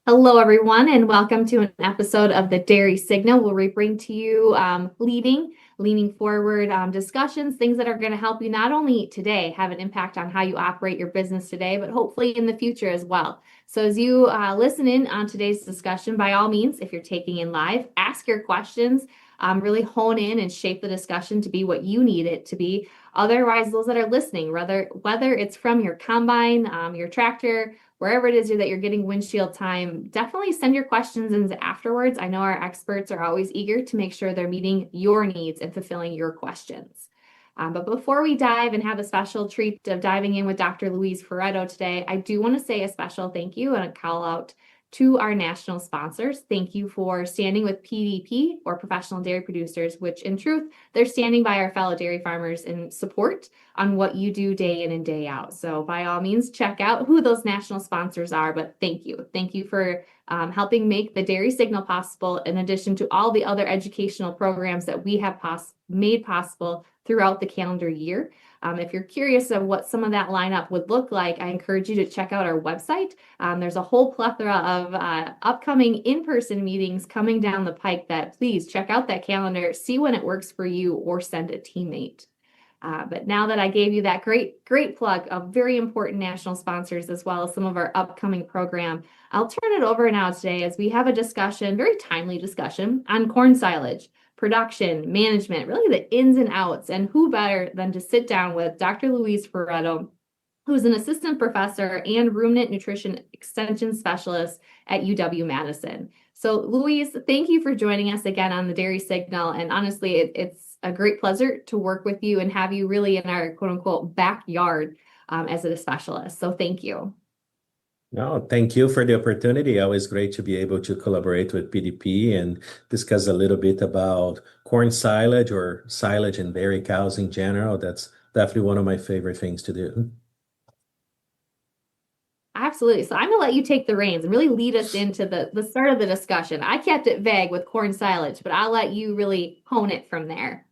Hello, everyone, and welcome to an episode of the Dairy Signal, where we bring to you leaning forward discussions, things that are going to help you not only today have an impact on how you operate your business today, but hopefully in the future as well. So, as you listen in on today's discussion, by all means, if you're taking in live, ask your questions, really hone in and shape the discussion to be what you need it to be. Otherwise, those that are listening, whether it's from your combine, your tractor, wherever it is that you're getting windshield time, definitely send your questions in afterwards. I know our experts are always eager to make sure they're meeting your needs and fulfilling your questions. But before we dive and have a special treat of diving in with Dr. Louise Ferretto today, I do want to say a special thank you and a call out to our national sponsors. Thank you for standing with PDP, or Professional Dairy Producers, which in truth, they're standing by our fellow dairy farmers in support on what you do day in and day out. So by all means, check out who those national sponsors are. But thank you. Thank you for helping make the Dairy Signal possible, in addition to all the other educational programs that we have made possible throughout the calendar year. If you're curious of what some of that lineup would look like, I encourage you to check out our website. There's a whole plethora of upcoming in-person meetings coming down the pike that please check out that calendar, see when it works for you, or send a teammate. But now that I gave you that great plug of very important national sponsors, as well as some of our upcoming program, I'll turn it over now today as we have a discussion, very timely discussion, on corn silage, production, management, really the ins and outs, and who better than to sit down with Dr. Louise Ferretto, who's an assistant professor and ruminant nutrition extension specialist at UW-Madison. So Louise, thank you for joining us again on the Dairy Signal. And honestly, it's a great pleasure to work with you and have you really in our quote unquote backyard as a specialist. So thank you. No, thank you for the opportunity. Always great to be able to collaborate with PDP and discuss a little bit about corn silage or silage and dairy cows in general. That's definitely one of my favorite things to do. Absolutely. So I'm going to let you take the reins and really lead us into the start of the discussion. I kept it vague with corn silage, but I'll let you really hone it from there.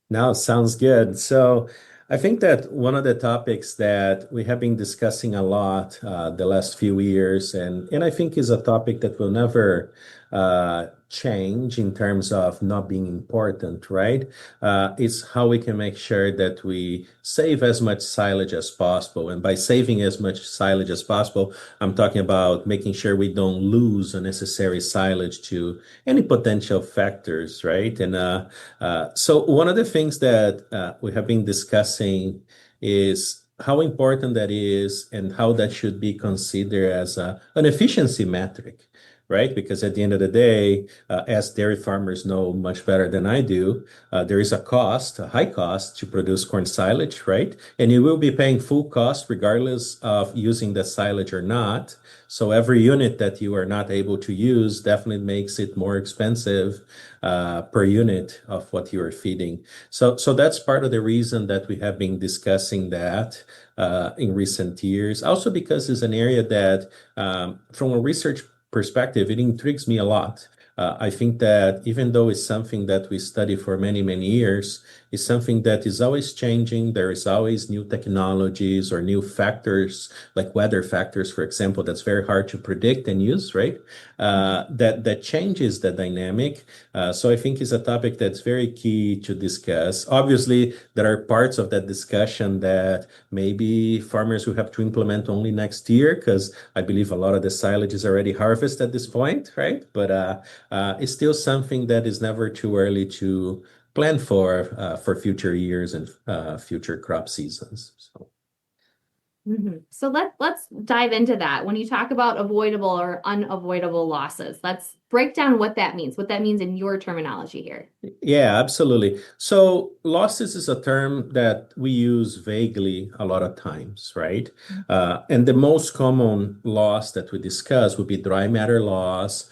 Now, sounds good. So, I think that one of the topics that we have been discussing a lot the last few years, and I think is a topic that will never change in terms of not being important, right? Is how we can make sure that we save as much silage as possible. And by saving as much silage as possible, I'm talking about making sure we don't lose unnecessary silage to any potential factors, right? So one of the things that we have been discussing is how important that is and how that should be considered as an efficiency metric, right? Because at the end of the day, as dairy farmers know much better than I do, there is a cost, a high cost to produce corn silage, right? And you will be paying full cost regardless of using the silage or not. So every unit that you are not able to use definitely makes it more expensive per unit of what you are feeding. So that's part of the reason that we have been discussing that in recent years. Also because it's an area that, from a research perspective, it intrigues me a lot. I think that even though it's something that we study for many, many years, it's something that is always changing. There is always new technologies or new factors, like weather factors, for example, that's very hard to predict and use, right? That changes the dynamic. So I think it's a topic that's very key to discuss. Obviously, there are parts of that discussion that maybe farmers will have to implement only next year, because I believe a lot of the silage is already harvested at this point, right? But it's still something that is never too early to plan for future years and future crop seasons. So. So let's dive into that. When you talk about avoidable or unavoidable losses, let's break down what that means in your terminology here. Yeah, absolutely. So losses is a term that we use vaguely a lot of times, right? And the most common loss that we discuss would be dry matter loss.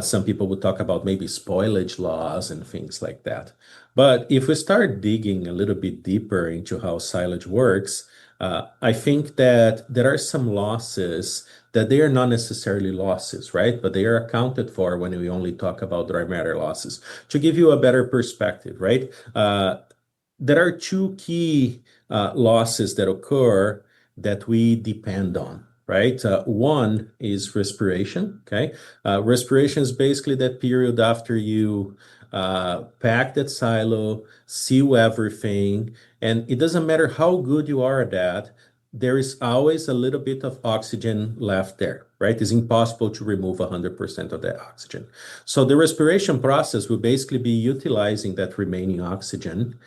Some people would talk about maybe spoilage loss and things like that. But if we start digging a little bit deeper into how silage works, I think that there are some losses that they are not necessarily losses, right? But they are accounted for when we only talk about dry matter losses. To give you a better perspective, right? There are two key losses that occur that we depend on, right? One is respiration, okay? Respiration is basically that period after you pack that silo, seal everything, and it doesn't matter how good you are at that, there is always a little bit of oxygen left there, right? It's impossible to remove 100% of that oxygen. So the respiration process will basically be utilizing that remaining oxygen.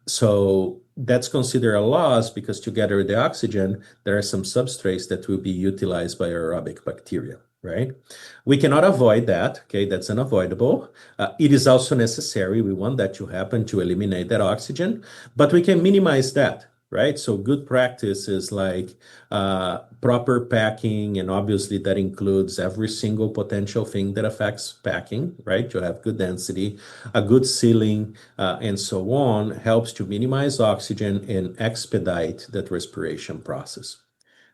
So that's considered a loss because together with the oxygen, there are some substrates that will be utilized by aerobic bacteria, right? We cannot avoid that, okay? That's unavoidable. It is also necessary. We want that to happen to eliminate that oxygen, but we can minimize that, right? So good practice is like proper packing, and obviously that includes every single potential thing that affects packing, right? To have good density, a good sealing, and so on helps to minimize oxygen and expedite that respiration process.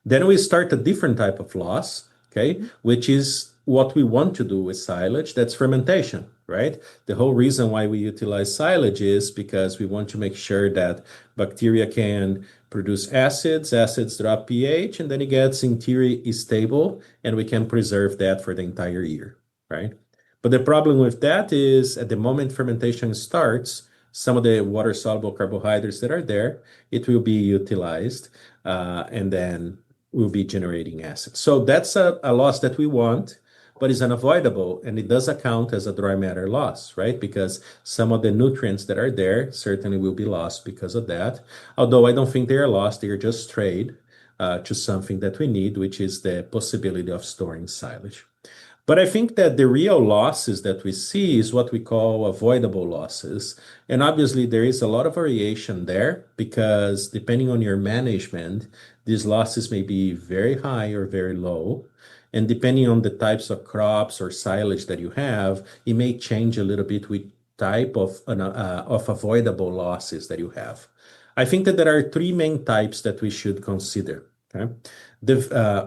Then we start a different type of loss, okay, which is what we want to do with silage. That's fermentation, right? The whole reason why we utilize silage is because we want to make sure that bacteria can produce acids, acids drop pH, and then it gets in theory stable, and we can preserve that for the entire year, right? But the problem with that is at the moment fermentation starts, some of the water soluble carbohydrates that are there, it will be utilized, and then we'll be generating acid. So that's a loss that we want, but is unavoidable, and it does account as a dry matter loss, right? Because some of the nutrients that are there certainly will be lost because of that. Although I don't think they are lost, they are just strayed to something that we need, which is the possibility of storing silage. But I think that the real losses that we see is what we call avoidable losses. And obviously, there is a lot of variation there because depending on your management, these losses may be very high or very low. And depending on the types of crops or silage that you have, it may change a little bit with type of avoidable losses that you have. I think that there are three main types that we should consider. Okay,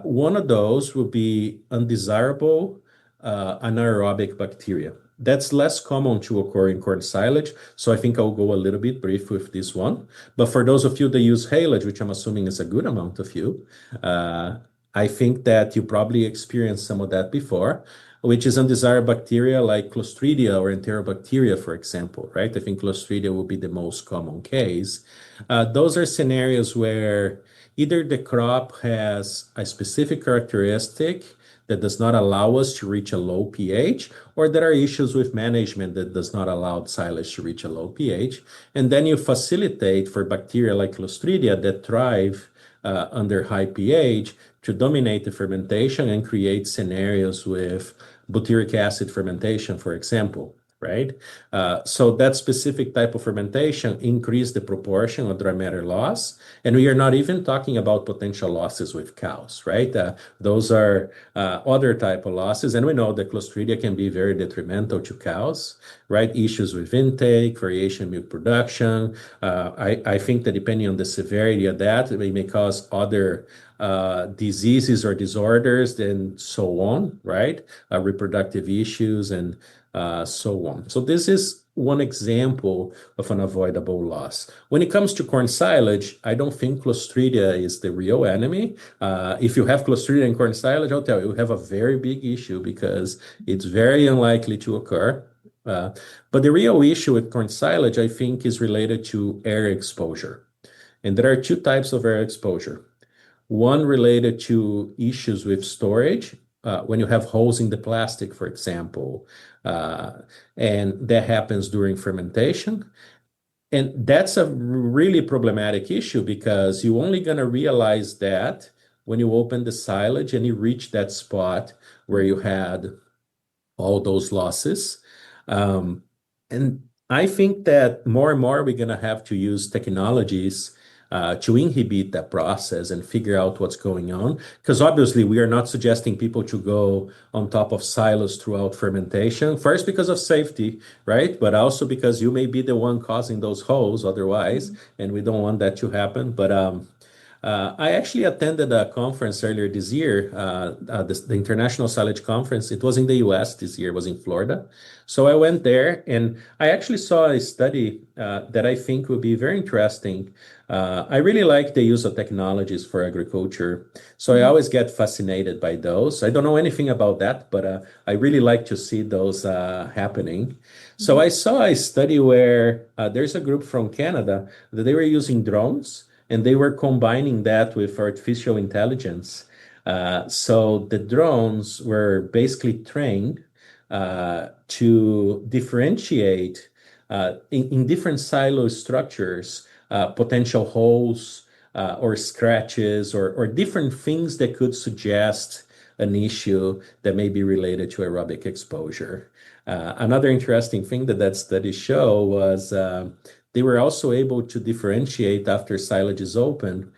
one of those will be undesirable anaerobic bacteria. That's less common to occur in corn silage, so I think I'll go a little bit brief with this one. But for those of you that use haylage, which I'm assuming is a good amount of you, I think that you probably experienced some of that before, which is undesirable bacteria like Clostridia or Enterobacteria, for example, right? I think Clostridia will be the most common case. Those are scenarios where either the crop has a specific characteristic that does not allow us to reach a low pH, or there are issues with management that does not allow silage to reach a low pH. And then you facilitate for bacteria like Clostridia that thrive under high pH to dominate the fermentation and create scenarios with butyric acid fermentation, for example, right? So that specific type of fermentation increase the proportion of dry matter loss. And we are not even talking about potential losses with cows, right? Those are other type of losses. And we know that Clostridia can be very detrimental to cows, right? Issues with intake, variation in milk production. I think that depending on the severity of that, it may cause other diseases or disorders and so on, right? Reproductive issues and so on. So this is one example of an avoidable loss. When it comes to corn silage, I don't think Clostridia is the real enemy. If you have Clostridia in corn silage, I'll tell you, you have a very big issue because it's very unlikely to occur. But the real issue with corn silage, I think, is related to air exposure. And there are two types of air exposure. One related to issues with storage, when you have holes in the plastic, for example, and that happens during fermentation. And that's a really problematic issue because you're only going to realize that when you open the silage and you reach that spot where you had all those losses. And I think that more and more we're going to have to use technologies to inhibit that process and figure out what's going on. Because obviously, we are not suggesting people to go on top of silos throughout fermentation. First, because of safety, right? But also because you may be the one causing those holes otherwise, and we don't want that to happen. But I actually attended a conference earlier this year, the International Silage Conference. It was in the US this year, it was in Florida. So I went there and I actually saw a study that I think would be very interesting. I really like the use of technologies for agriculture. So I Mhm. always get fascinated by those. I don't know anything about that, but I really like to see those happening. So Mhm. I saw a study where there's a group from Canada that they were using drones and they were combining that with artificial intelligence. So the drones were basically trained to differentiate in different silo structures potential holes or scratches or different things that could suggest an issue that may be related to aerobic exposure. Another interesting thing that that study showed was they were also able to differentiate after silage is open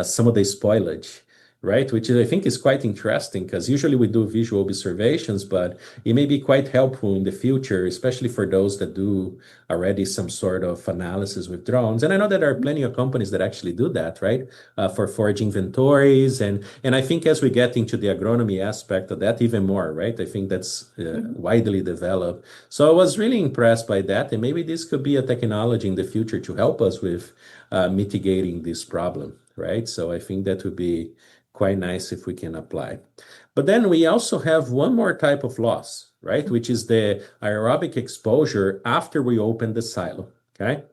some of the spoilage, right? Which I think is quite interesting because usually we do visual observations, but it may be quite helpful in the future, especially for those that do already some sort of analysis with drones. And I know that there are plenty of companies that actually do that, right? For forage inventories. And I think as we get into the agronomy aspect of that, even more, right? I think that's Mhm. widely developed. So I was really impressed by that. And maybe this could be a technology in the future to help us with mitigating this problem, right? So I think that would be quite nice if we can apply. But then we also have one more type of loss, right? Which is the aerobic exposure after we open the silo, okay?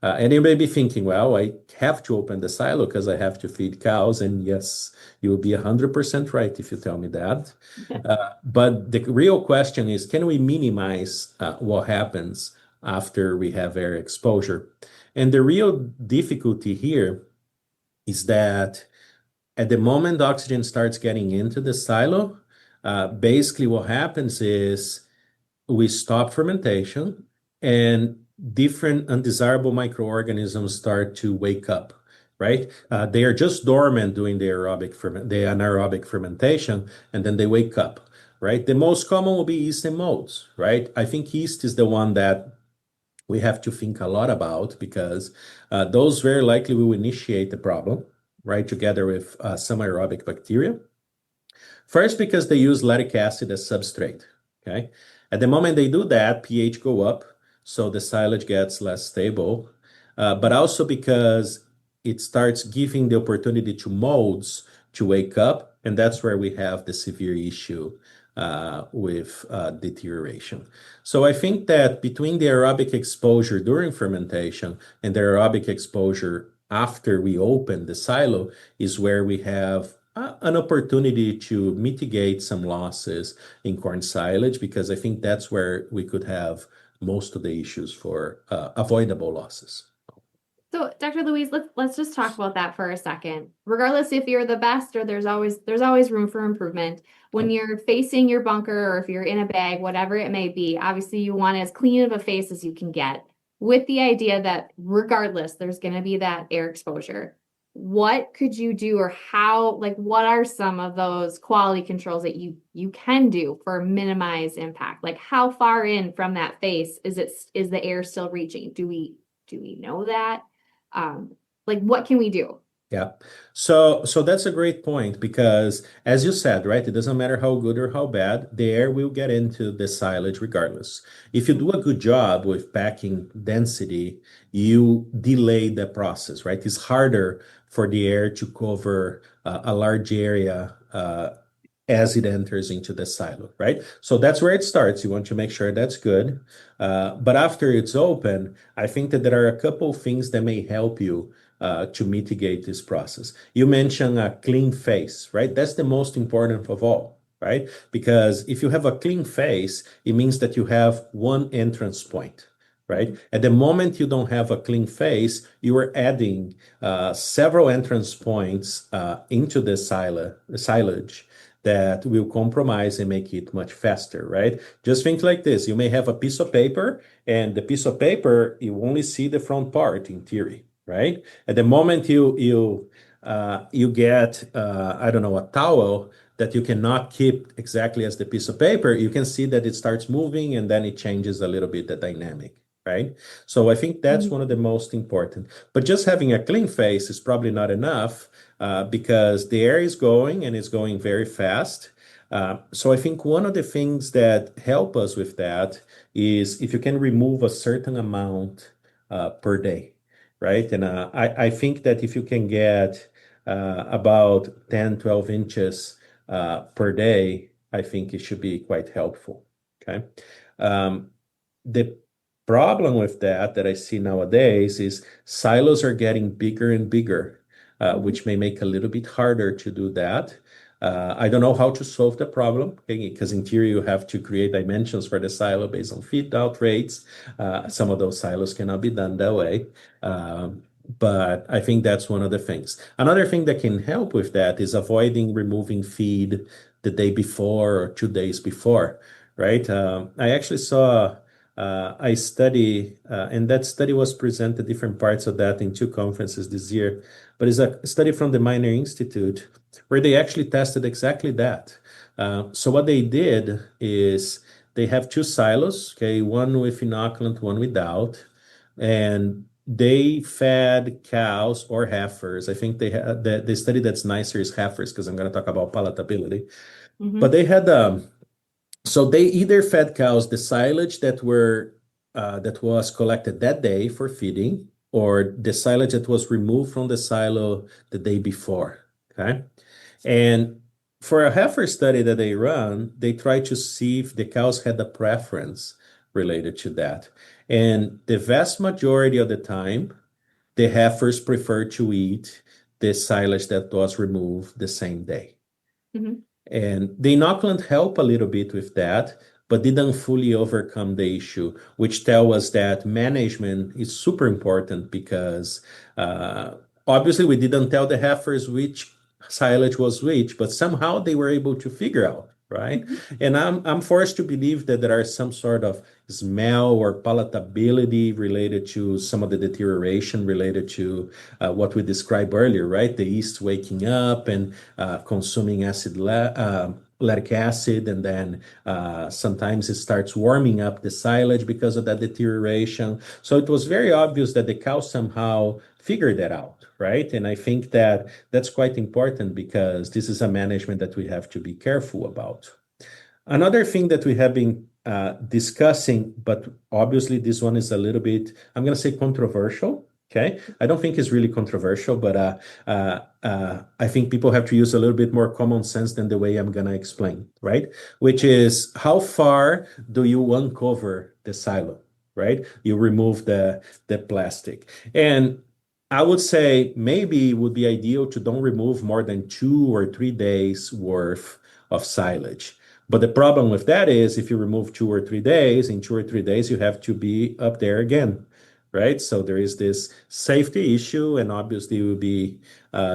And you may be thinking, well, I have to open the silo because I have to feed cows. And yes, you will be 100% right if you tell me that. But the real question is, can we minimize what happens after we have air exposure? And the real difficulty here is that at the moment oxygen starts getting into the silo, basically what happens is we stop fermentation and different undesirable microorganisms start to wake up, right? They are just dormant doing the anaerobic fermentation, and then they wake up, right? The most common will be yeast and molds, right? I think yeast is the one that we have to think a lot about because those very likely will initiate the problem, right? Together with some aerobic bacteria. First, because they use lactic acid as substrate. Okay. At the moment they do that, pH go up, so the silage gets less stable. But also because it starts giving the opportunity to molds to wake up, and that's where we have the severe issue with deterioration. So I think that between the aerobic exposure during fermentation and the aerobic exposure after we open the silo is where we have an opportunity to mitigate some losses in corn silage because I think that's where we could have most of the issues for avoidable losses. So, Dr. Louise, let's just talk about that for a second. Regardless if you're the best or there's always room for improvement. When you're facing your bunker or if you're in a bag, whatever it may be, obviously you want as clean of a face as you can get with the idea that regardless, there's going to be that air exposure. What could you do or how, like, what are some of those quality controls that you can do for minimize impact? Like how far in from that face is the air still reaching? Do we know that? Um, like what can we do? Yeah. So that's a great point because as you said, right, it doesn't matter how good or how bad, the air will get into the silage regardless. If you do a good job with packing density, you delay the process, right? It's harder for the air to cover a large area as it enters into the silo, right? So that's where it starts. You want to make sure that's good. But after it's open, I think that there are a couple things that may help you to mitigate this process. You mentioned a clean face, right? That's the most important of all, right? Because if you have a clean face, it means that you have one entrance point. Right. At the moment you don't have a clean face, you are adding several entrance points into the silage that will compromise and make it much faster, right? Just think like this. You may have a piece of paper, and the piece of paper, you only see the front part in theory, right? At the moment you get I don't know, a towel that you cannot keep exactly as the piece of paper, you can see that it starts moving and then it changes a little bit the dynamic, right? So I think that's one of the Mhm. most important. But just having a clean face is probably not enough because the air is going and it's going very fast. So I think one of the things that help us with that is if you can remove a certain amount per day, right? And I think that if you can get about 10, 12 inches per day, I think it should be quite helpful. Okay. Um, the problem with that I see nowadays is silos are getting bigger and bigger, Mhm. which may make a little bit harder to do that. I don't know how to solve the problem, okay, because in theory you have to create dimensions for the silo based on feed out rates. Some of those silos cannot be done that way. But I think that's one of the things. Another thing that can help with that is avoiding removing feed the day before or 2 days before, right? I actually saw a study, and that study was presented different parts of that in two conferences this year. But it's a study from the Miner Institute where they actually tested exactly that. So what they did is they have two silos, okay, one with inoculant, one without, and they fed cows or heifers. I think they had the study that's nicer is heifers because I'm going to talk about palatability. But Mhm. they had so they either fed cows the silage that was collected that day for feeding, or the silage that was removed from the silo the day before. Okay, and for a heifer study that they run, they try to see if the cows had a preference related to that, and the vast majority of the time, the heifers prefer to eat the silage that was removed the same day. Mhm. And the inoculant help a little bit with that, but didn't fully overcome the issue, which tell us that management is super important because uh, obviously we didn't tell the heifers which silage was which, but somehow they were able to figure out, right? Mhm. And I'm forced to believe that there are some sort of smell or palatability related to some of the deterioration related to what we described earlier, right? The yeast waking up and consuming lactic acid, and then sometimes it starts warming up the silage because of that deterioration. So it was very obvious that the cow somehow figured that out, right? And I think that that's quite important because this is a management that we have to be careful about. Another thing that we have been discussing, but obviously this one is a little bit, I'm going to say controversial. Okay. I don't think it's really controversial, but I think people have to use a little bit more common sense than the way I'm going to explain, right? Which is how far do you uncover the silo, right? You remove the plastic. And I would say maybe it would be ideal to don't remove more than 2 or 3 days worth of silage. But the problem with that is if you remove 2 or 3 days, in 2 or 3 days, you have to be up there again, right? So there is this safety issue, and obviously you will be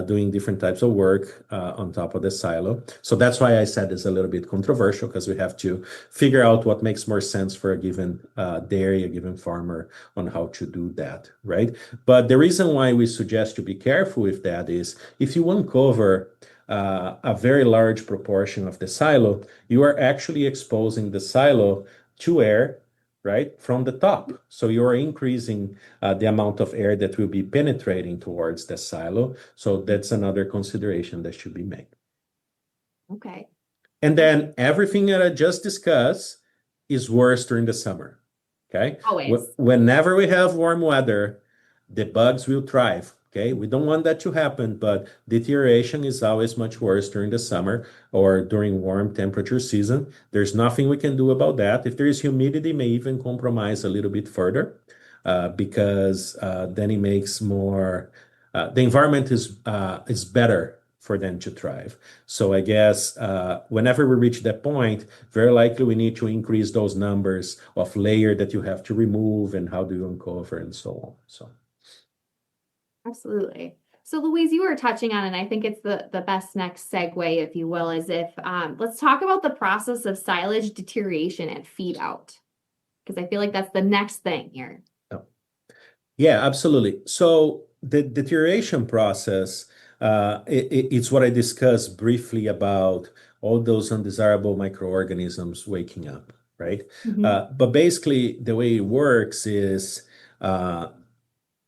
doing different types of work on top of the silo. So that's why I said it's a little bit controversial because we have to figure out what makes more sense for a given dairy, a given farmer on how to do that, right? But the reason why we suggest to be careful with that is if you uncover a very large proportion of the silo, you are actually exposing the silo to air, right, from the top. So you are increasing the amount of air that will be penetrating towards the silo. So that's another consideration that should be made. Okay. And Okay. then everything that I just discussed is worse during the summer. Okay. Always. Whenever we have warm weather, the bugs will thrive. Okay. We don't want that to happen, but deterioration is always much worse during the summer or during warm temperature season. There's nothing we can do about that. If there is humidity, it may even compromise a little bit further because then it makes more, the environment is better for them to thrive. So I guess whenever we reach that point, very likely we need to increase those numbers of layer that you have to remove and how do you uncover and so on. So Absolutely. So Louise, you were touching on, and I think it's the best next segue, if you will, is if let's talk about the process of silage deterioration and feed out, because I feel like that's the next thing here. yeah, absolutely. So the deterioration process, it's what I discussed briefly about all those undesirable microorganisms waking up. right? Mhm. But basically, the way it works is uh,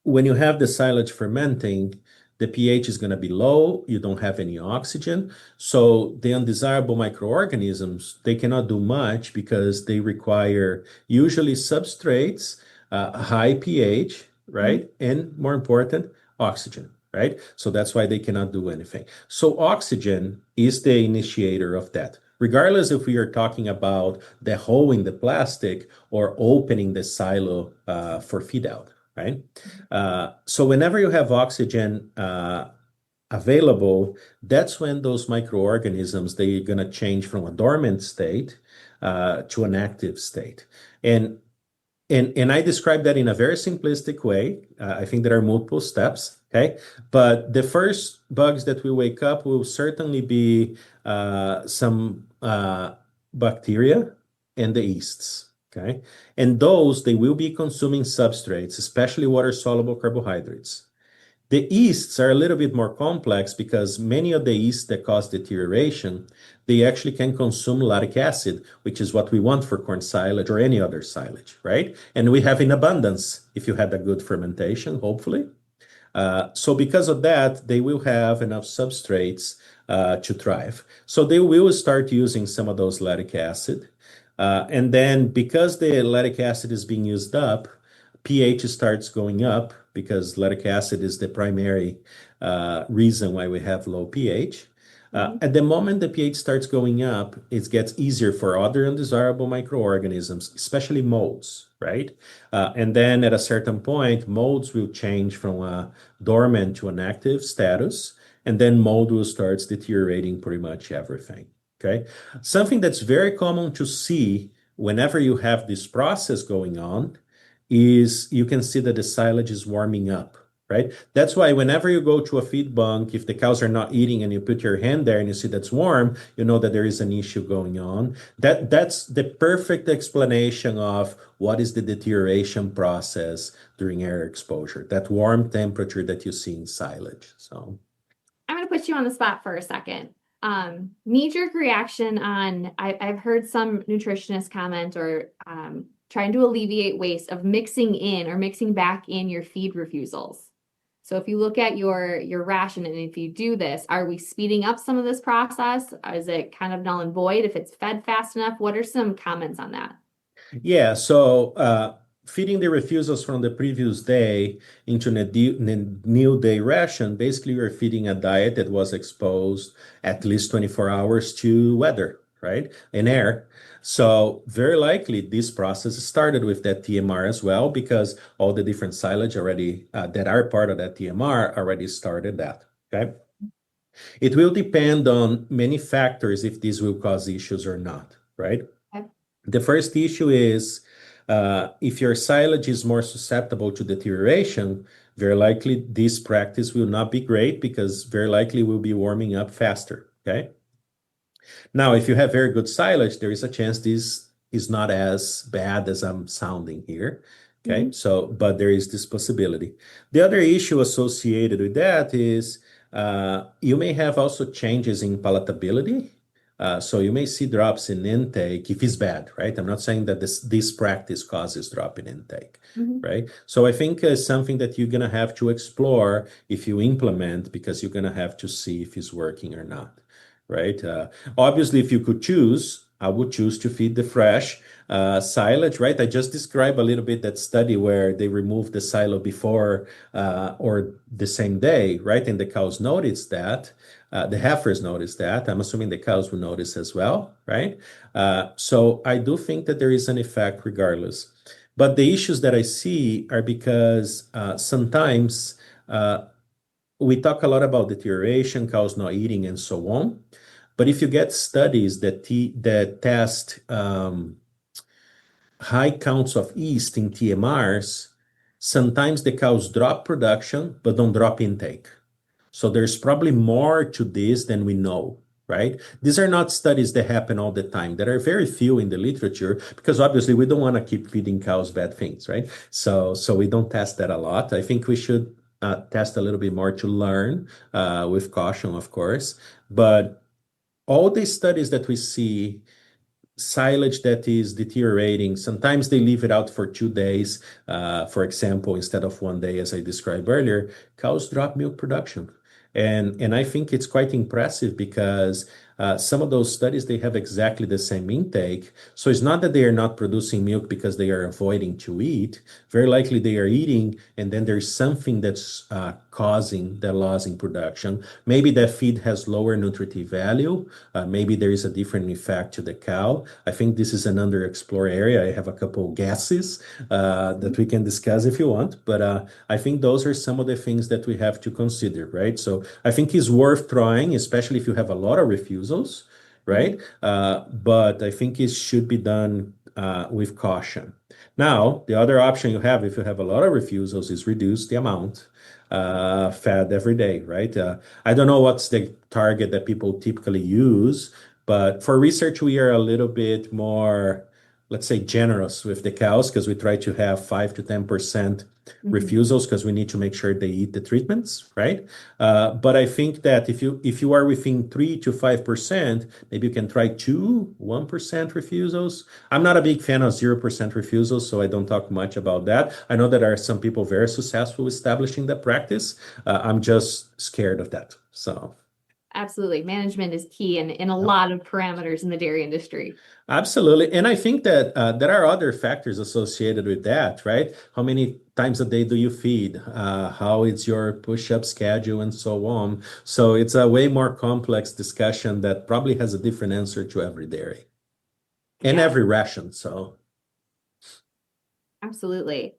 when you have the silage fermenting, the pH is going to be low. You don't have any oxygen. So the undesirable microorganisms, they cannot do much because they require usually substrates, high pH, Mhm. right? And more important, oxygen, right? So that's why they cannot do anything. So oxygen is the initiator of that. Regardless if we are talking about the hole in the plastic or opening the silo for feed out, right? So whenever you have oxygen available, that's when those microorganisms they're going to change from a dormant state to an active state. And and I describe that in a very simplistic way. I think there are multiple steps, okay? But the first bugs that we wake up will certainly be some bacteria and the yeasts, okay? And those, they will be consuming substrates, especially water-soluble carbohydrates. The yeasts are a little bit more complex because many of the yeasts that cause deterioration, they actually can consume lactic acid, which is what we want for corn silage or any other silage, right? And we have in abundance if you had a good fermentation, hopefully. So because of that, they will have enough substrates to thrive. So they will start using some of those lactic acid. And then because the lactic acid is being used up, pH starts going up because lactic acid is the primary reason why we have low pH. Mhm. At the moment the pH starts going up, it gets easier for other undesirable microorganisms, especially molds, right? And then at a certain point, molds will change from a dormant to an active status, and then mold will start deteriorating pretty much everything. Okay. Something that's very common to see whenever you have this process going on is you can see that the silage is warming up, right? That's why whenever you go to a feed bunk, if the cows are not eating and you put your hand there and you see that's warm, you know that there is an issue going on. That's the perfect explanation of what is the deterioration process during air exposure, that warm temperature that you see in silage. So I'm going to put you on the spot for a second. Knee-jerk reaction on, I've heard some nutritionists comment or trying to alleviate waste of mixing in or mixing back in your feed refusals. So if you look at your ration and if you do this, are we speeding up some of this process? Is it kind of null and void if it's fed fast enough? What are some comments on that? yeah, so feeding the refusals from the previous day into the new day ration, basically you're feeding a diet that was exposed at least 24 hours to weather, right? And air. So very likely this process started with that TMR as well, because all the different silage already that are part of that TMR already started that. Okay. It will depend on many factors if this will cause issues or not, right? Okay. The first issue is if your silage is more susceptible to deterioration, very likely this practice will not be great because very likely will be warming up faster. Okay. Now, if you have very good silage, there is a chance this is not as bad as I'm sounding here. Okay. Mhm. So, but there is this possibility. The other issue associated with that is you may have also changes in palatability. So you may see drops in intake if it's bad, right? I'm not saying that this practice causes drop in intake, Mhm. right? So I think something that you're gonna have to explore if you implement because you're gonna have to see if it's working or not, right? Obviously, if you could choose, I would choose to feed the fresh silage, right? I just described a little bit that study where they removed the silo before or the same day, right? And the cows noticed that. The heifers noticed that. I'm assuming the cows will notice as well, right? So I do think that there is an effect regardless. But the issues that I see are because sometimes we talk a lot about deterioration, cows not eating, and so on. But if you get studies that test high counts of yeast in TMRs, sometimes the cows drop production but don't drop intake. So there's probably more to this than we know, right? These are not studies that happen all the time. There are very few in the literature because obviously we don't want to keep feeding cows bad things, right? So we don't test that a lot. I think we should test a little bit more to learn with caution, of course. But all these studies that we see silage that is deteriorating. Sometimes they leave it out for 2 days. For example, instead of 1 day, as I described earlier, cows drop milk production. And I think it's quite impressive because some of those studies they have exactly the same intake. So it's not that they are not producing milk because they are avoiding to eat. Very likely they are eating, and then there's something that's causing the loss in production. Maybe that feed has lower nutritive value. Maybe there is a different effect to the cow. I think this is an underexplored area. I have a couple guesses that we can discuss if you want, but I think those are some of the things that we have to consider, right? So I think it's worth trying, especially if you have a lot of refusals, right? But I think it should be done with caution. Now, the other option you have, if you have a lot of refusals, is reduce the amount fed every day, right? I don't know what's the target that people typically use, but for research, we are a little bit more, let's say, generous with the cows because we try to have 5 to 10% Mhm. refusals because we need to make sure they eat the treatments, right? But I think that if you are within 3 to 5%, maybe you can try 1% refusals. I'm not a big fan of 0% refusals, so I don't talk much about that. I know that there are some people very successful establishing that practice. I'm just scared of that. So. Absolutely. Management is key in a Yep. lot of parameters in the dairy industry. Absolutely. And I think that there are other factors associated with that, right? How many times a day do you feed? How is your push-up schedule and so on? So it's a way more complex discussion that probably has a different answer to every dairy and Yeah, every ration. So absolutely.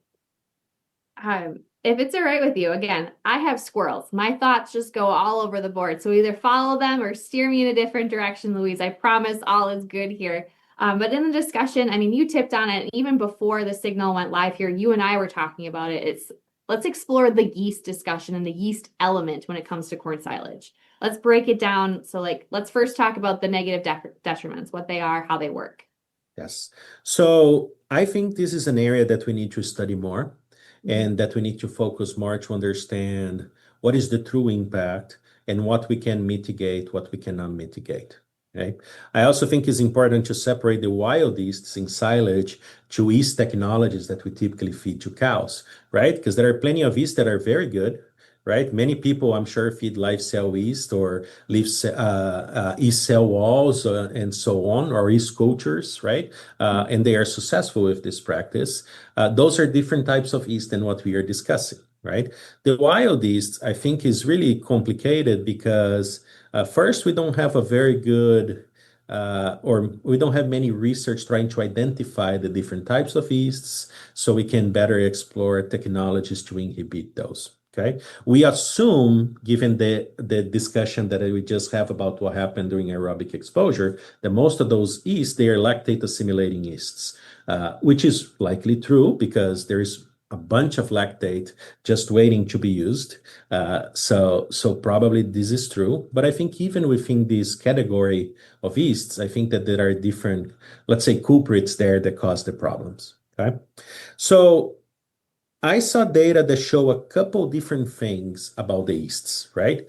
If it's all right with you, again, I have squirrels. My thoughts just go all over the board. So either follow them or steer me in a different direction, Louise. I promise all is good here. But in the discussion, I mean, you tipped on it even before the signal went live here. You and I were talking about it. It's let's explore the yeast discussion and the yeast element when it comes to corn silage. Let's break it down. So, let's first talk about the negative detriments, what they are, how they work. yes. So I think this is an area that we need to study more Mhm. and that we need to focus more to understand what is the true impact and what we can mitigate, what we cannot mitigate. Okay. I also think it's important to separate the wild yeasts in silage to yeast technologies that we typically feed to cows, right? Because there are plenty of yeasts that are very good, right? Many people, I'm sure, feed live cell yeast or yeast cell walls and so on, or yeast cultures, right? And they are successful with this practice. Those are different types of yeast than what we are discussing, right? The wild yeast, I think, is really complicated because first, we don't have a very good or we don't have many research trying to identify the different types of yeasts so we can better explore technologies to inhibit those. Okay. We assume, given the discussion that we just have about what happened during aerobic exposure, that most of those yeasts, they are lactate assimilating yeasts, which is likely true because there is a bunch of lactate just waiting to be used. So probably this is true. But I think even within this category of yeasts, I think that there are different, let's say, culprits there that cause the problems. Okay. So I saw data that show a couple different things about the yeasts, right?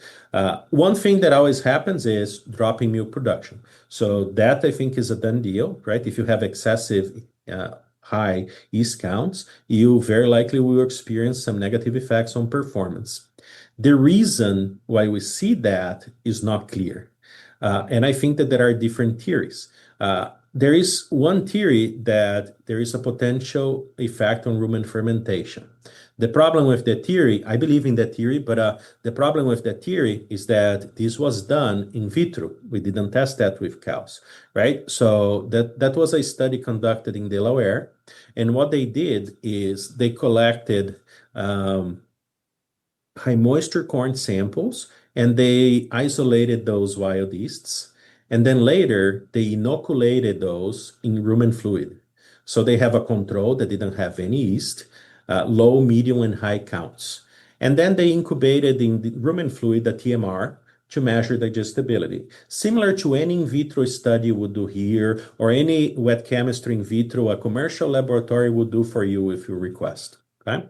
One thing that always happens is dropping milk production. So that I think is a done deal, right? If you have excessive high yeast counts, you very likely will experience some negative effects on performance. The reason why we see that is not clear. And I think that there are different theories. There is one theory that there is a potential effect on rumen fermentation. The problem with that theory, I believe in that theory, but the problem with that theory is that this was done in vitro. We didn't test that with cows, right? So that was a study conducted in Delaware. And what they did is they collected high moisture corn samples and they isolated those wild yeasts. And then later they inoculated those in rumen fluid. So they have a control that didn't have any yeast, low, medium, and high counts. And then they incubated in the rumen fluid, the TMR, to measure digestibility. Similar to any in vitro study would do here, or any wet chemistry in vitro, a commercial laboratory would do for you if you request. Okay.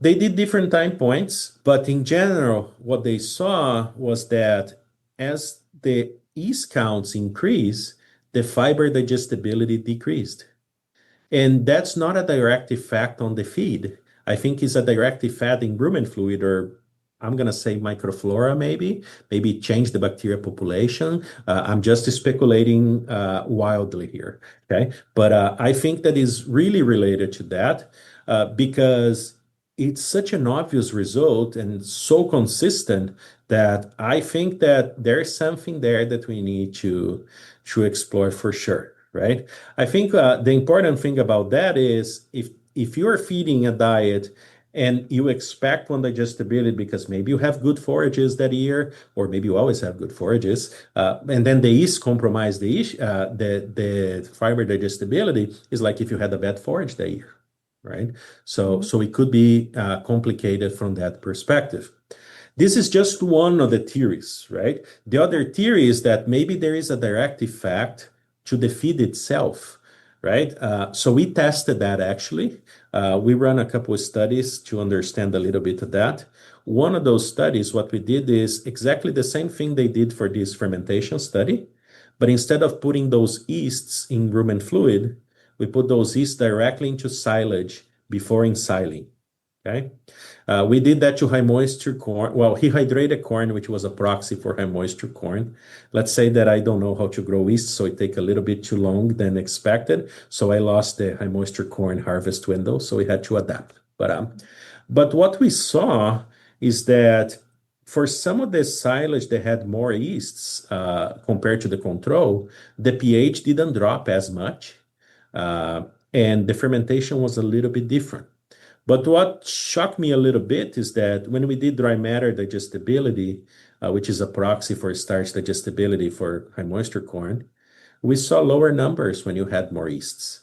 They did different time points, but in general, what they saw was that as the yeast counts increase, the fiber digestibility decreased. And that's not a direct effect on the feed. I think it's a direct effect in rumen fluid, or I'm going to say microflora, maybe change the bacteria population. I'm just speculating wildly here. Okay. But I think that is really related to that because it's such an obvious result and so consistent that I think that there's something there that we need to explore for sure. Right. I think the important thing about that is if you're feeding a diet and you expect one digestibility because maybe you have good forages that year, or maybe you always have good forages, and then the yeast compromise the fiber digestibility is like if you had a bad forage that year, right? So it could be complicated from that perspective. This is just one of the theories, right? The other theory is that maybe there is a direct effect to the feed itself, right? So we tested that actually. We ran a couple of studies to understand a little bit of that. One of those studies, what we did is exactly the same thing they did for this fermentation study, but instead of putting those yeasts in rumen fluid, we put those yeasts directly into silage before ensiling. Okay. We did that to high moisture corn. Well, he hydrated corn, which was a proxy for high moisture corn. Let's say that I don't know how to grow yeast, so it take a little bit too long than expected. So I lost the high moisture corn harvest window, so we had to adapt. But what we saw is that for some of the silage that had more yeasts compared to the control, the pH didn't drop as much, and the fermentation was a little bit different. But what shocked me a little bit is that when we did dry matter digestibility, which is a proxy for starch digestibility for high moisture corn, we saw lower numbers when you had more yeasts.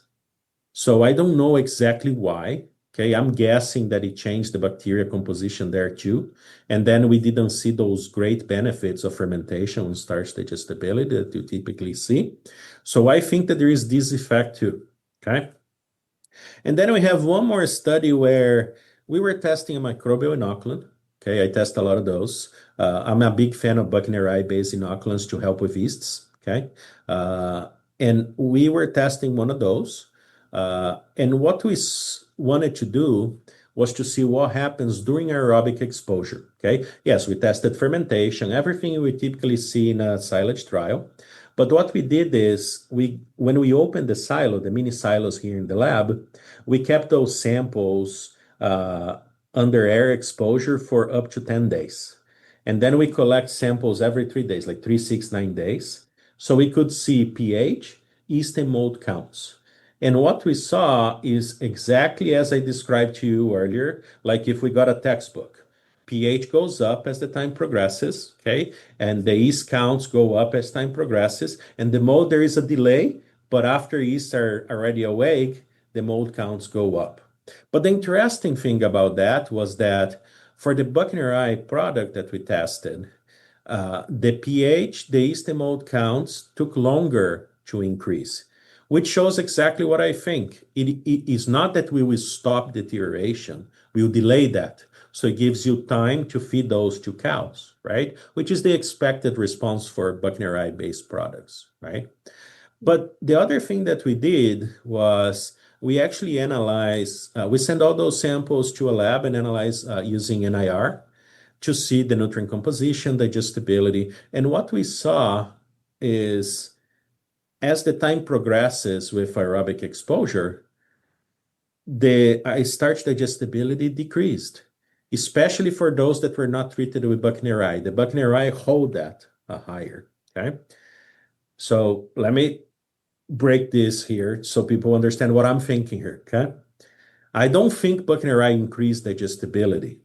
So I don't know exactly why. Okay, I'm guessing that it changed the bacteria composition there too. And then we didn't see those great benefits of fermentation on starch digestibility that you typically see. So I think that there is this effect too. Okay. And then we have one more study where we were testing a microbial inoculant. Okay, I test a lot of those. I'm a big fan of Buchneri-based inoculants to help with yeasts. Okay, and we were testing one of those. And what we wanted to do was to see what happens during aerobic exposure. Okay, yes, we tested fermentation, everything we typically see in a silage trial. But what we did is when we opened the silo, the mini silos here in the lab, we kept those samples under air exposure for up to 10 days. And then we collect samples every 3 days, like 3, 6, 9 days. So we could see pH, yeast, and mold counts. And what we saw is exactly as I described to you earlier, like if we got a textbook. pH goes up as the time progresses, okay? And the yeast counts go up as time progresses. And the mold, there is a delay, but after yeast are already awake, the mold counts go up. But the interesting thing about that was that for the Buchneri product that we tested, the pH, the yeast and mold counts took longer to increase, which shows exactly what I think. It is not that we will stop deterioration, we will delay that. So it gives you time to feed those to cows, right? Which is the expected response for Buchneri-based products, right? But the other thing that we did was we actually analyzed, we sent all those samples to a lab and analyze using NIR to see the nutrient composition, digestibility. And what we saw is as the time progresses with aerobic exposure, the starch digestibility decreased, especially for those that were not treated with Buchneri. The Buchneri hold that higher, okay? So let me break this here so people understand what I'm thinking here, okay? I don't think Buchneri increased digestibility.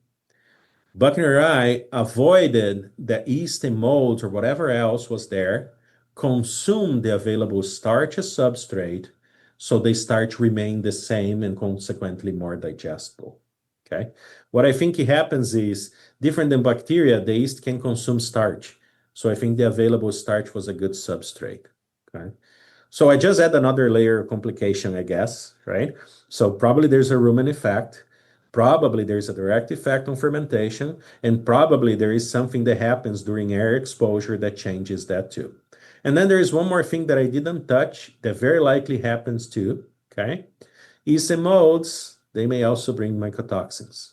Buchneri avoided the yeast and molds or whatever else was there, consume the available starch as substrate, so the starch remained the same and consequently more digestible. Okay. What I think happens is different than bacteria, the yeast can consume starch. So I think the available starch was a good substrate. Okay. So I just add another layer of complication, I guess, right? So probably there's a rumen effect. Probably there's a direct effect on fermentation, and probably there is something that happens during air exposure that changes that too. And then there is one more thing that I didn't touch that very likely happens too. Okay. Yeast and molds, they may also bring mycotoxins.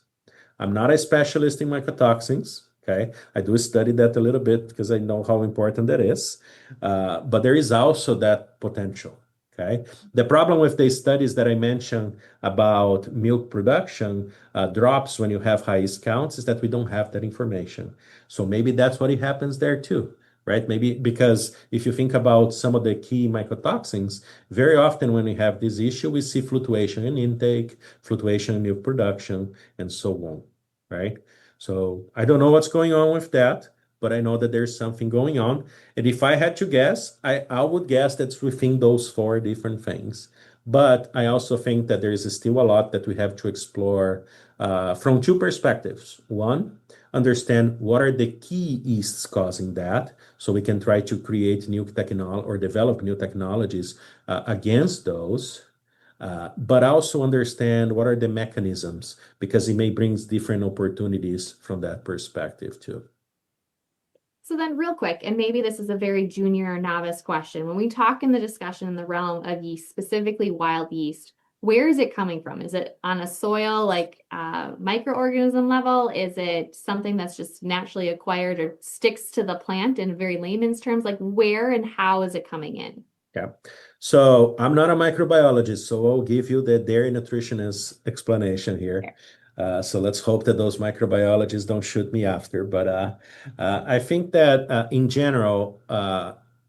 I'm not a specialist in mycotoxins. Okay. I do study that a little bit because I know how important that is. But there is also that potential. Okay. The problem with the studies that I mentioned about milk production drops when you have highest counts is that we don't have that information. So maybe that's what happens there too, right? Maybe because if you think about some of the key mycotoxins, very often when we have this issue, we see fluctuation in intake, fluctuation in milk production, and so on, right? So I don't know what's going on with that, but I know that there's something going on. And if I had to guess, I would guess that's within those four different things. But I also think that there is still a lot that we have to explore from two perspectives. One, understand what are the key yeasts causing that, so we can try to create new technology or develop new technologies against those. But also understand what are the mechanisms because it may bring different opportunities from that perspective too. So then real quick, and maybe this is a very junior or novice question. When we talk in the discussion in the realm of yeast, specifically wild yeast, where is it coming from? Is it on a soil like microorganism level? Is it something that's just naturally acquired or sticks to the plant in very layman's terms? Like where and how is it coming in? Yeah. So I'm not a microbiologist, so I'll give you the dairy nutritionist explanation here. So let's hope that those microbiologists don't shoot me after. But I think that in general,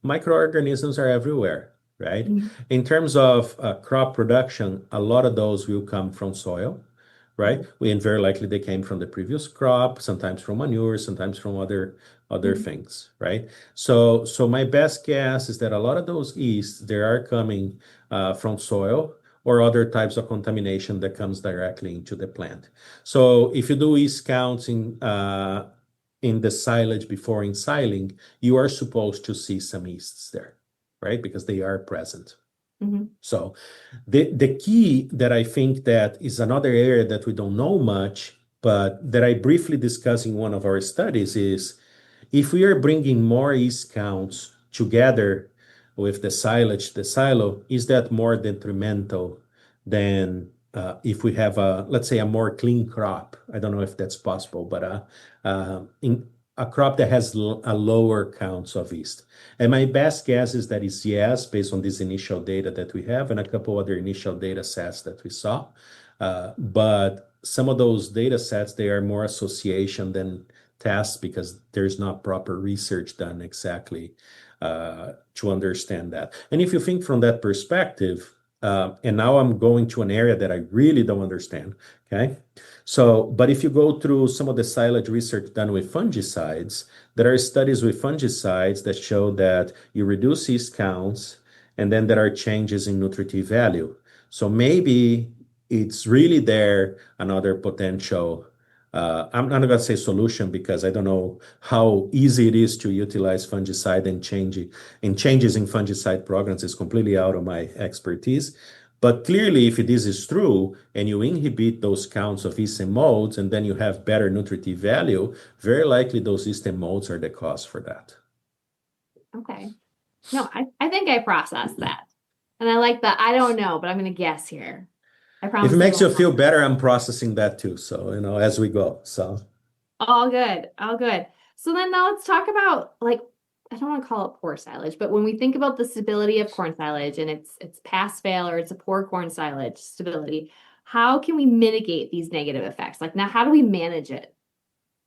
microorganisms are everywhere, right? Mhm. In terms of crop production, a lot of those will come from soil, right? And very likely they came from the previous crop, sometimes from manure, sometimes from other Mhm. things, right? So my best guess is that a lot of those yeasts they are coming from soil or other types of contamination that comes directly into the plant. So if you do yeast counts in the silage before ensiling, you are supposed to see some yeasts there, right? Because they are present. Mhm. So the key that I think that is another area that we don't know much, but that I briefly discussed in one of our studies is if we are bringing more yeast counts together with the silage, the silo, is that more detrimental than if we have let's say, a more clean crop? I don't know if that's possible, but in a crop that has a lower counts of yeast. And my best guess is that is yes, based on this initial data that we have and a couple other initial data sets that we saw. But some of those data sets, they are more association than tests because there's not proper research done exactly to understand that. And if you think from that perspective, and now I'm going to an area that I really don't understand, okay? So, but if you go through some of the silage research done with fungicides, there are studies with fungicides that show that you reduce yeast counts and then there are changes in nutritive value. So maybe it's really there another potential I'm not going to say solution because I don't know how easy it is to utilize fungicide and changes in fungicide programs is completely out of my expertise. But clearly, if this is true and you inhibit those counts of yeast and molds and then you have better nutritive value, very likely those yeast and molds are the cause for that. Okay. No, I think I processed that. And I like that. I don't know, but I'm going to guess here. I If it promise I makes you won't. feel better, I'm processing that too. So, as we go. So, All good. All good. So then now let's talk about like I don't want to call it poor silage, but when we think about the stability of corn silage and it's pass fail or it's a poor corn silage stability, how can we mitigate these negative effects? Like now, how do we manage it?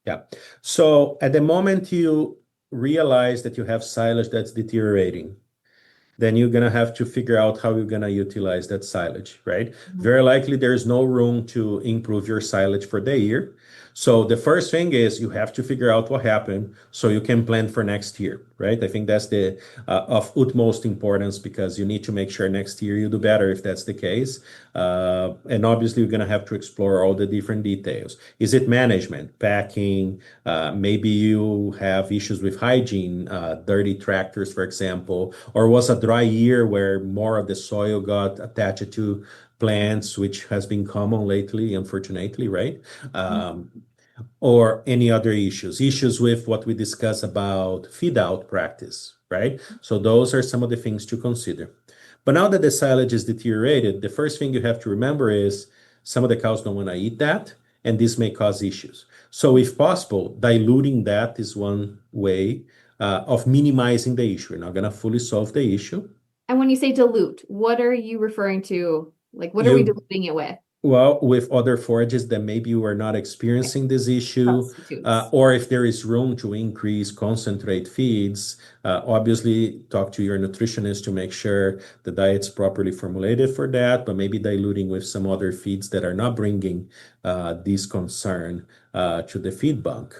yeah. So, at the moment you realize that you have silage that's deteriorating, then you're going to have to figure out how you're going to utilize that silage, right? Mhm. Very likely there's no room to improve your silage for the year. So the first thing is you have to figure out what happened so you can plan for next year, right? I think that's the of utmost importance because you need to make sure next year you do better if that's the case. And obviously you're going to have to explore all the different details. Is it management, packing? Maybe you have issues with hygiene, dirty tractors, for example, or was a dry year where more of the soil got attached to plants, which has been common lately, unfortunately, right? Um, or any other issues with what we discuss about feed out practice, right? So those are some of the things to consider. But now that the silage is deteriorated, the first thing you have to remember is some of the cows don't want to eat that, and this may cause issues. So if possible, diluting that is one way of minimizing the issue. We're not going to fully solve the issue. And when you say dilute, what are you referring to? Like, what are we You diluting it with? Well, with other forages that maybe you are not Okay. experiencing this issue, Substitutes. or if there is room to increase concentrate feeds, obviously talk to your nutritionist to make sure the diet's properly formulated for that, but maybe diluting with some other feeds that are not bringing this concern to the feed bank.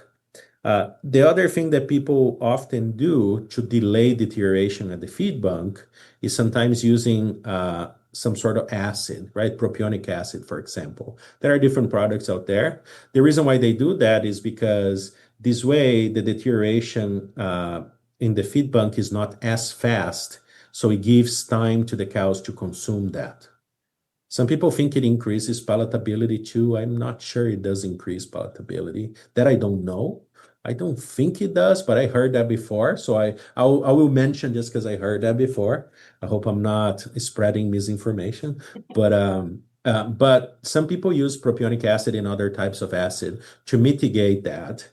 The other thing that people often do to delay deterioration at the feed bank is sometimes using some sort of acid, right? Propionic acid, for example. There are different products out there. The reason why they do that is because this way the deterioration in the feed bank is not as fast. So it gives time to the cows to consume that. Some people think it increases palatability too. I'm not sure it does increase palatability. That I don't know. I don't think it does, but I heard that before. So I will mention just because I heard that before. I hope I'm not spreading misinformation. But some people use propionic acid and other types of acid to mitigate that.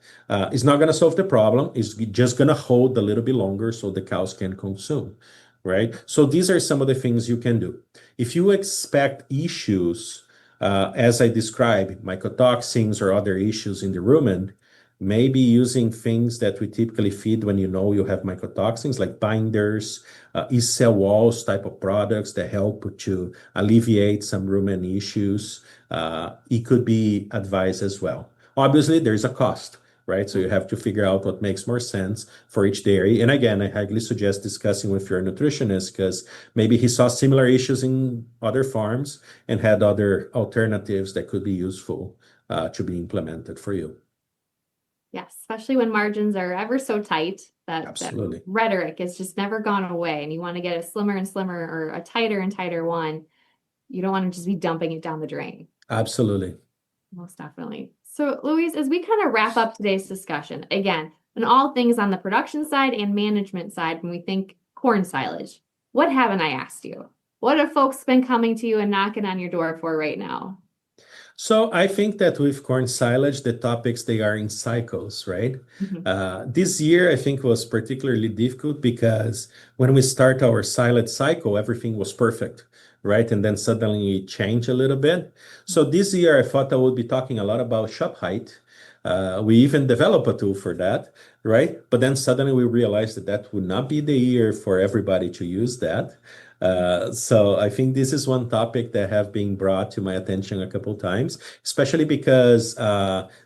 It's not going to solve the problem. It's just going to hold a little bit longer so the cows can consume, right? So these are some of the things you can do. If you expect issues, as I described, mycotoxins or other issues in the rumen, maybe using things that we typically feed when you know you have mycotoxins, like binders, cell walls type of products that help to alleviate some rumen issues. It could be advised as well. Obviously, there's a cost, right? So you have to figure out what makes more sense for each dairy. And again, I highly suggest discussing with your nutritionist because maybe he saw similar issues in other farms and had other alternatives that could be useful to be implemented for you. Yes, especially when margins are ever so tight, that Absolutely. rhetoric has just never gone away, and you want to get a slimmer and slimmer or a tighter and tighter one. You don't want to just be dumping it down the drain. Absolutely. Most definitely. So, Louise, as we kind of wrap up today's discussion, again, on all things on the production side and management side, when we think corn silage, what haven't I asked you? What have folks been coming to you and knocking on your door for right now? So I think that with corn silage, the topics they are in cycles, right? Mhm. This year, I think was particularly difficult because when we start our silage cycle, everything was perfect, right? And then suddenly it changed a little bit. So this year, I thought I would be talking a lot about shop height. We even developed a tool for that, right? But then suddenly we realized that that would not be the year for everybody to use that. So I think this is one topic that have been brought to my attention a couple times, especially because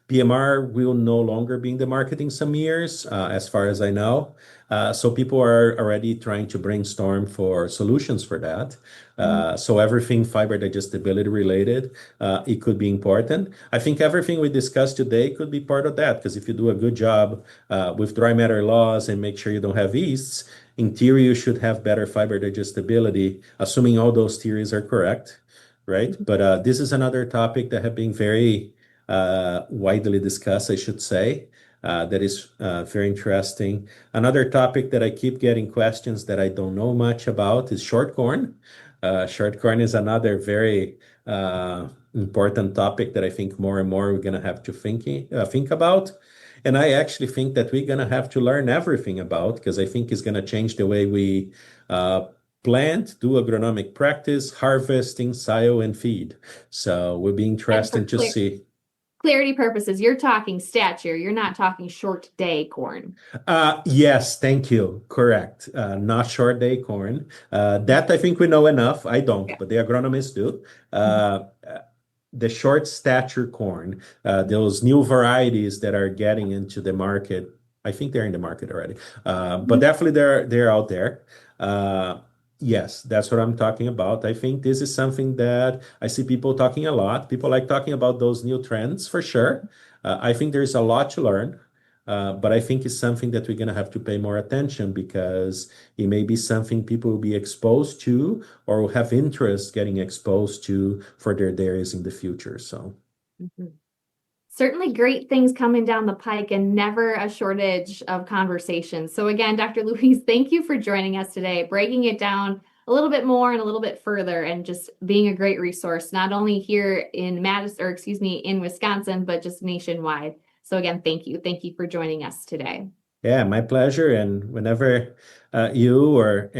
PMR will no longer be in the market in some years, as far as I know. So people are already trying to brainstorm for solutions for that. So everything fiber digestibility related, it could be important. I think everything we discussed today could be part of that because if you do a good job with dry matter laws and make sure you don't have yeasts, in theory, you should have better fiber digestibility, assuming all those theories are correct, right? But this is another topic that have been very widely discussed, I should say. That is very interesting. Another topic that I keep getting questions that I don't know much about is short corn. Short corn is another very important topic that I think more and more we're going to have to think about. And I actually think that we're going to have to learn everything about because I think it's going to change the way we uh, plant, do agronomic practice, harvesting, soil, and feed. So we'll be And for interesting to see. clarity purposes, you're talking stature, you're not talking short day corn. Yes, thank you. Correct. Not short day corn. That I think we know enough. I don't, Yeah. but the agronomists do. The short stature corn, those new varieties that are getting into the market. I think they're in the market already, but Mhm. definitely they're out there. Uh, yes, that's what I'm talking about. I think this is something that I see people talking a lot. People like talking about those new trends for sure. I think there's a lot to learn. But I think it's something that we're going to have to pay more attention because it may be something people will be exposed to or will have interest getting exposed to for their dairies in the future. So, Mhm. Certainly great things coming down the pike and never a shortage of conversations. So again, Dr. Louise, thank you for joining us today, breaking it down a little bit more and a little bit further and just being a great resource, not only here in Madison, or excuse me, in Wisconsin, but just nationwide. So again, thank you. Thank you for joining us today. Yeah, my pleasure. And whenever you or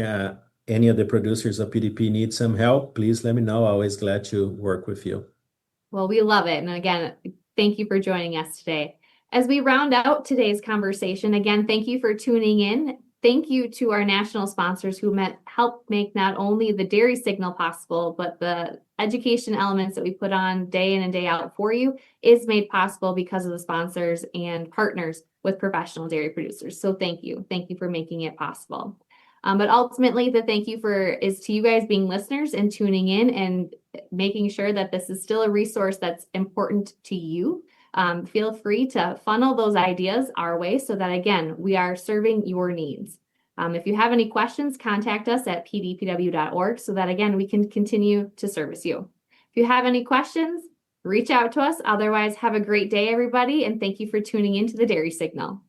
any of the producers of PDP need some help, please let me know. Always glad to work with you. Well, we love it. And again, thank you for joining us today. As we round out today's conversation, again, thank you for tuning in. Thank you to our national sponsors who help make not only the Dairy Signal possible, but the education elements that we put on day in and day out for you is made possible because of the sponsors and partners with professional dairy producers. So thank you. Thank you for making it possible. But ultimately, the thank you is to you guys being listeners and tuning in and making sure that this is still a resource that's important to you. Feel free to funnel those ideas our way so that, again, we are serving your needs. If you have any questions, contact us at pdpw.org so that, again, we can continue to service you. If you have any questions, reach out to us. Otherwise, have a great day, everybody, and thank you for tuning in to the Dairy Signal.